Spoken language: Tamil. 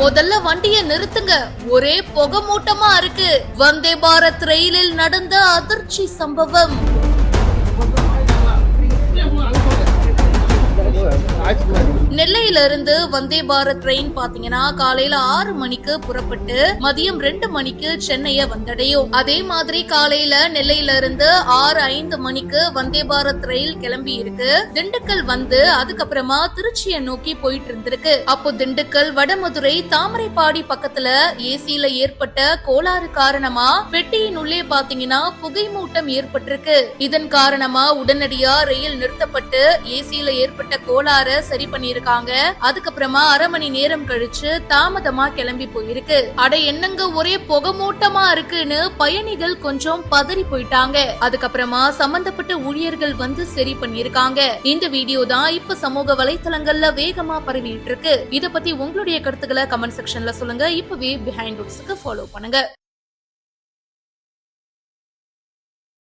முதல்ல வண்டியை நிறுத்துங்க, ஒரே புகை மூட்டமா இருக்கு. வந்தே பாரத் ரயிலில் நடந்த அதிர்ச்சி சம்பவம். நெல்லையிலிருந்து வந்தே பாரத் ட்ரெயின் பாத்தீங்கன்னா காலையில 6 மணிக்கு புறப்பட்டு மதியம் 2 மணிக்கு சென்னைய வந்தடையும். அதே மாதிரி காலையில நெல்லையில இருந்து 6:05 மணிக்கு வந்தே பாரத் ரயில் கிளம்பி இருக்கு. திண்டுக்கல் வந்து அதுக்கப்புறமா திருச்சியை நோக்கி போயிட்டு இருந்திருக்கு. அப்போ திண்டுக்கல் வடமதுரை தாமரைப்பாடி பக்கத்துல ஏசில ஏற்பட்ட கோளாறு காரணமா பெட்டியின் உள்ளே பாத்தீங்கன்னா புகை மூட்டம் ஏற்பட்டிருக்கு. இதன் காரணமா உடனடியா ரயில் நிறுத்தப்பட்டு ஏசில ஏற்பட்ட கோளாறு சரி பண்ணிருக்காங்க. அதுக்கப்புறமா அரை மணி நேரம் கழிச்சு தாமதமா கிளம்பி போயிருக்கு. அட என்னங்க ஒரே புகை மூட்டமா இருக்குன்னு பயணிகள் கொஞ்சம் பதறி போயிட்டாங்க. அதுக்கப்புறமா சம்பந்தப்பட்ட ஊழியர்கள் வந்து சரி பண்ணிருக்காங்க. இந்த வீடியோ தான் இப்ப சமூக வலைத்தளங்கள்ல வேகமா பரவிட்டு இருக்கு. இத பத்தி உங்களுடைய கருத்துக்களை கமெண்ட் செக்ஷன்ல சொல்லுங்க. இப்பவே பிஹைண்ட் ரூட்ஸ்க்கு ஃபாலோ பண்ணுங்க.